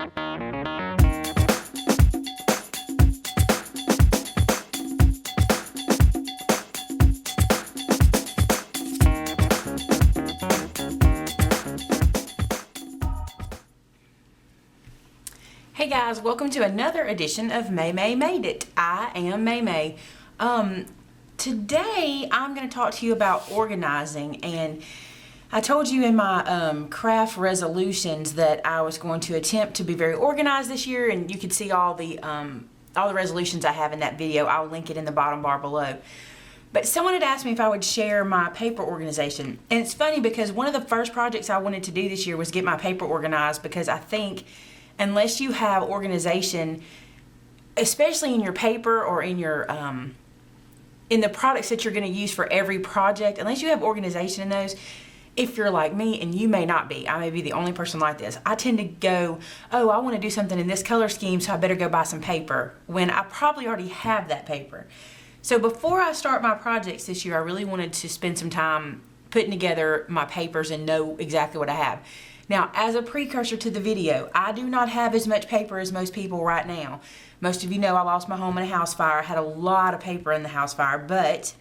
Hey guys, welcome to another edition of Maymay Made It. I am Maymay. Today I'm going to talk to you about organizing, and I told you in my craft resolutions that I was going to attempt to be very organized this year, and you can see all the resolutions I have in that video. I'll link it in the bottom bar below. But someone had asked me if I would share my paper organization, and it's funny because one of the first projects I wanted to do this year was get my paper organized, because I think unless you have organization, especially in your paper or in your in the products that you're going to use for every project, unless you have organization in those, if you're like me, and you may not be, I may be the only person like this, I tend to go, oh, I want to do something in this color scheme, so I better go buy some paper, when I probably already have that paper. So before I start my projects this year, I really wanted to spend some time putting together my papers and know exactly what I have. Now, as a precursor to the video, I do not have as much paper as most people right now. Most of you know I lost my home in a house fire. I had a lot of paper in the house fire, but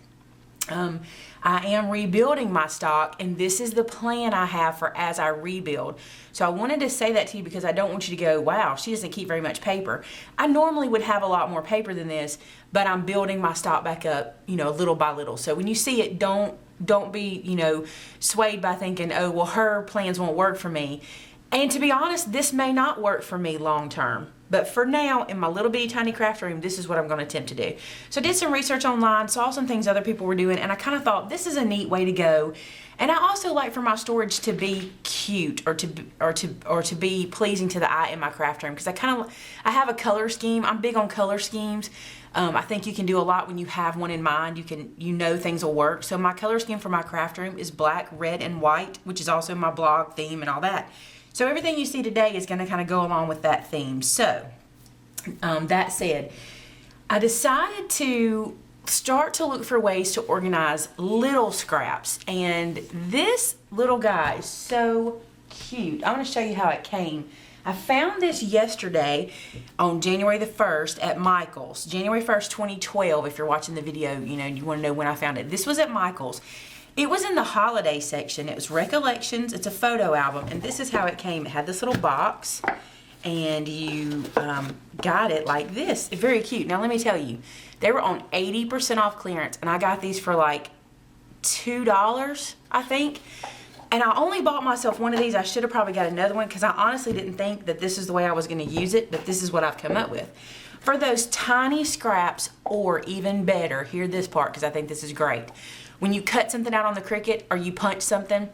I am rebuilding my stock, and this is the plan I have for as I rebuild. So I wanted to say that to you because I don't want you to go, wow, she doesn't keep very much paper. I normally would have a lot more paper than this, but I'm building my stock back up, little by little. So when you see it, don't be, swayed by thinking, oh, well, her plans won't work for me. And to be honest, this may not work for me long term. But for now, in my little bitty tiny craft room, this is what I'm going to attempt to do. So I did some research online, saw some things other people were doing, and I kind of thought this is a neat way to go. And I also like for my storage to be cute, or to be pleasing to the eye in my craft room, because I have a color scheme. I'm big on color schemes. I think you can do a lot when you have one in mind. You know things will work. So my color scheme for my craft room is black, red, and white, which is also my blog theme and all that. So everything you see today is going to kind of go along with that theme. So that said, I decided to start to look for ways to organize little scraps. And this little guy is so cute. I'm going to show you how it came. I found this yesterday on January the 1st at Michael's. January 1st, 2012, if you're watching the video, you want to know when I found it. This was at Michael's. It was in the holiday section. It was Recollections. It's a photo album, and this is how it came. It had this little box, and you got it like this. Very cute. Now let me tell you, they were on 80% off clearance, and I got these for like $2, I think. And I only bought myself one of these. I should have probably got another one, because I honestly didn't think that this is the way I was going to use it, but this is what I've come up with. For those tiny scraps, or even better, hear this part because I think this is great. When you cut something out on the Cricut, or you punch something,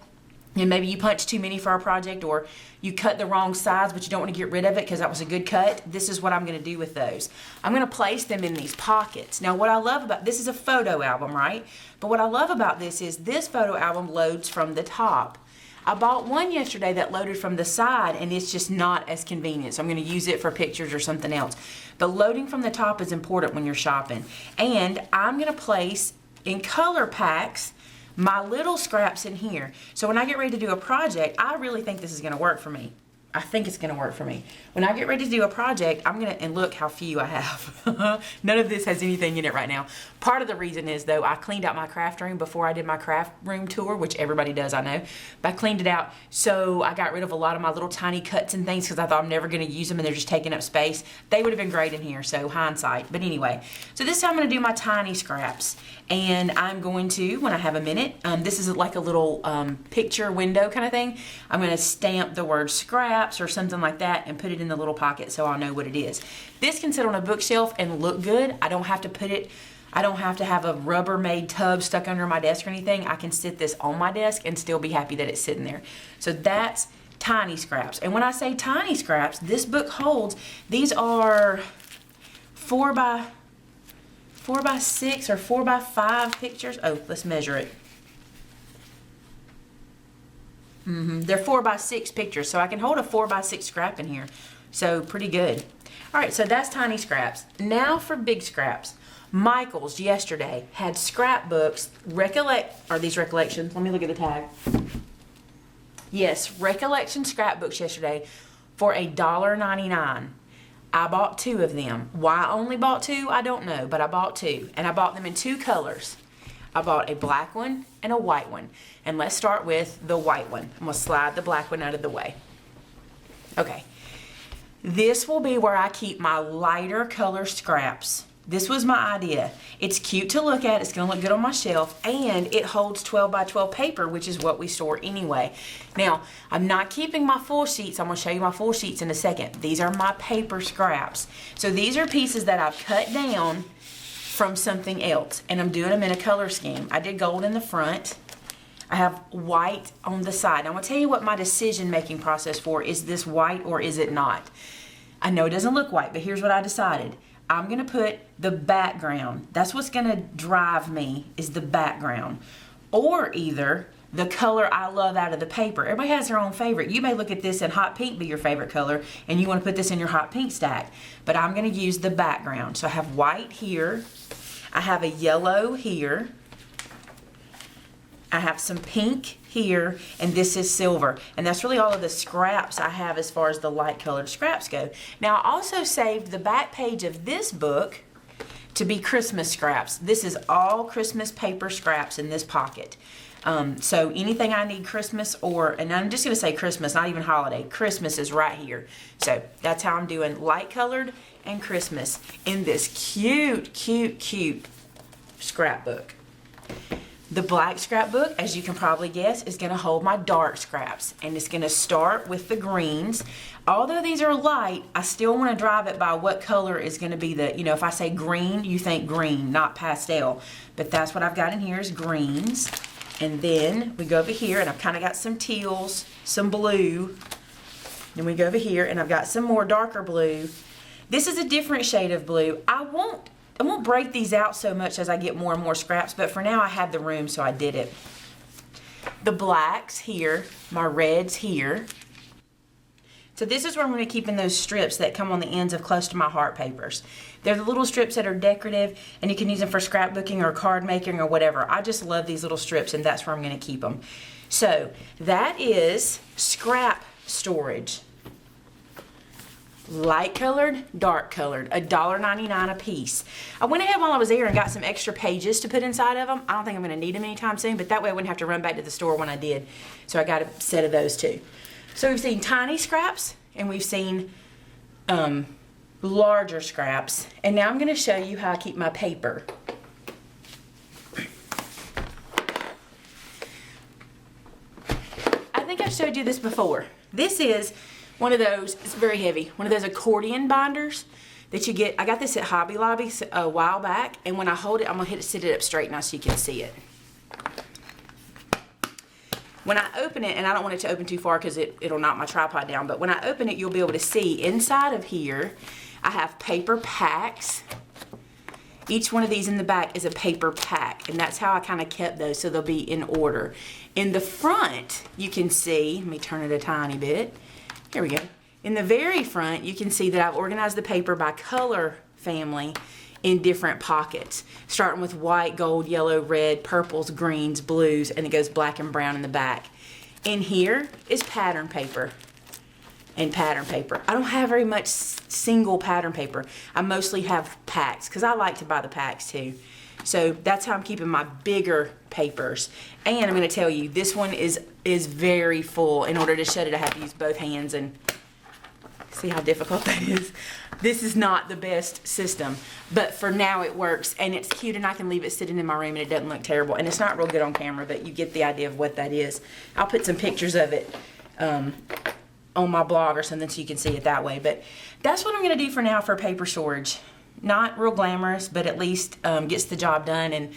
and maybe you punch too many for our project, or you cut the wrong size but you don't want to get rid of it because that was a good cut, this is what I'm going to do with those. I'm going to place them in these pockets. Now what I love about this is a photo album, right? But what I love about this is this photo album loads from the top. I bought one yesterday that loaded from the side, and it's just not as convenient, so I'm going to use it for pictures or something else. But loading from the top is important when you're shopping. And I'm going to place in color packs my little scraps in here. So when I get ready to do a project, I really think this is going to work for me. I think it's going to work for me. When I get ready to do a project, I'm going to, and look how few I have. None of this has anything in it right now. Part of the reason is, though, I cleaned out my craft room before I did my craft room tour, which everybody does, I know. But I cleaned it out, so I got rid of a lot of my little tiny cuts and things because I thought I'm never going to use them and they're just taking up space. They would have been great in here, so hindsight. But anyway, so this time I'm going to do my tiny scraps. And I'm going to, when I have a minute, this is like a little picture window kind of thing. I'm going to stamp the word scraps or something like that and put it in the little pocket so I'll know what it is. This can sit on a bookshelf and look good. I don't have to put it, I don't have to have a Rubbermaid tub stuck under my desk or anything. I can sit this on my desk and still be happy that it's sitting there. So that's tiny scraps. And when I say tiny scraps, this book holds, these are 4 by 6 or 4 by 5 pictures. Oh, let's measure it. They're 4 by 6 pictures, so I can hold a 4 by 6 scrap in here. So pretty good. All right, so that's tiny scraps. Now for big scraps. Michael's yesterday had scrapbooks, these recollections. Let me look at the tag. Yes, recollection scrapbooks yesterday for $1.99. I bought 2 of them. Why I only bought 2, I don't know, but I bought 2. And I bought them in 2 colors. I bought a black one and a white one. And let's start with the white one. I'm going to slide the black one out of the way. Okay. This will be where I keep my lighter color scraps. This was my idea. It's cute to look at, it's gonna look good on my shelf, and it holds 12 by 12 paper, which is what we store anyway. Now, I'm not keeping my full sheets. I'm gonna show you my full sheets in a second. These are my paper scraps. So these are pieces that I've cut down from something else, and I'm doing them in a color scheme. I did gold in the front. I have white on the side. Now, I'm gonna tell you what my decision-making process for, is this white or is it not? I know it doesn't look white, but here's what I decided. I'm gonna put the background. That's what's gonna drive me, is the background. Or either the color I love out of the paper. Everybody has their own favorite. You may look at this and hot pink be your favorite color, and you wanna put this in your hot pink stack. But I'm gonna use the background. So I have white here. I have a yellow here. I have some pink here, and this is silver. And that's really all of the scraps I have as far as the light colored scraps go. Now, I also saved the back page of this book to be Christmas scraps. This is all Christmas paper scraps in this pocket. So anything I need Christmas, and I'm just gonna say Christmas, not even holiday, Christmas is right here. So that's how I'm doing light colored and Christmas in this cute, cute, cute scrapbook. The black scrapbook, as you can probably guess, is going to hold my dark scraps, and it's going to start with the greens. Although these are light, I still want to drive it by what color is going to be the, if I say green, you think green, not pastel. But that's what I've got in here is greens. And then we go over here, and I've kind of got some teals, some blue. Then we go over here, and I've got some more darker blue. This is a different shade of blue. I won't break these out so much as I get more and more scraps, but for now I had the room, so I did it. The blacks here, my reds here. So this is where I'm going to keep in those strips that come on the ends of close to my heart papers. They're the little strips that are decorative, and you can use them for scrapbooking or card making or whatever. I just love these little strips, and that's where I'm going to keep them. So that is scrap storage. Light colored, dark colored, $1.99 a piece. I went ahead while I was there and got some extra pages to put inside of them. I don't think I'm going to need them anytime soon, but that way I wouldn't have to run back to the store when I did. So I got a set of those too. So we've seen tiny scraps, and we've seen larger scraps. And now I'm going to show you how I keep my paper. I think I've showed you this before. This is one of those, it's very heavy, one of those accordion binders that you get. I got this at Hobby Lobby a while back, and when I hold it, I'm gonna sit it up straight now so you can see it. When I open it, and I don't want it to open too far because it'll knock my tripod down, but when I open it, you'll be able to see inside of here, I have paper packs. Each one of these in the back is a paper pack, and that's how I kind of kept those so they'll be in order. In the front, you can see, let me turn it a tiny bit. Here we go. In the very front, you can see that I've organized the paper by color family in different pockets, starting with white, gold, yellow, red, purples, greens, blues, and it goes black and brown in the back. In here is pattern paper and pattern paper. I don't have very much single pattern paper. I mostly have packs because I like to buy the packs too. So that's how I'm keeping my bigger papers. And I'm going to tell you, this one is very full. In order to shut it, I have to use both hands, and see how difficult that is. This is not the best system, but for now it works, and it's cute, and I can leave it sitting in my room and it doesn't look terrible. And it's not real good on camera, but you get the idea of what that is. I'll put some pictures of it on my blog or something so you can see it that way. But that's what I'm going to do for now for paper storage. Not real glamorous, but at least gets the job done, and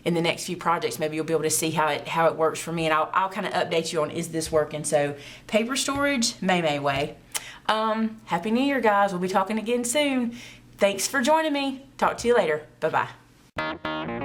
in the next few projects maybe you'll be able to see how it works for me, and I'll kind of update you on, is this working? So paper storage, Maymay way. Happy New Year, guys. We'll be talking again soon. Thanks for joining me. Talk to you later. Bye-bye.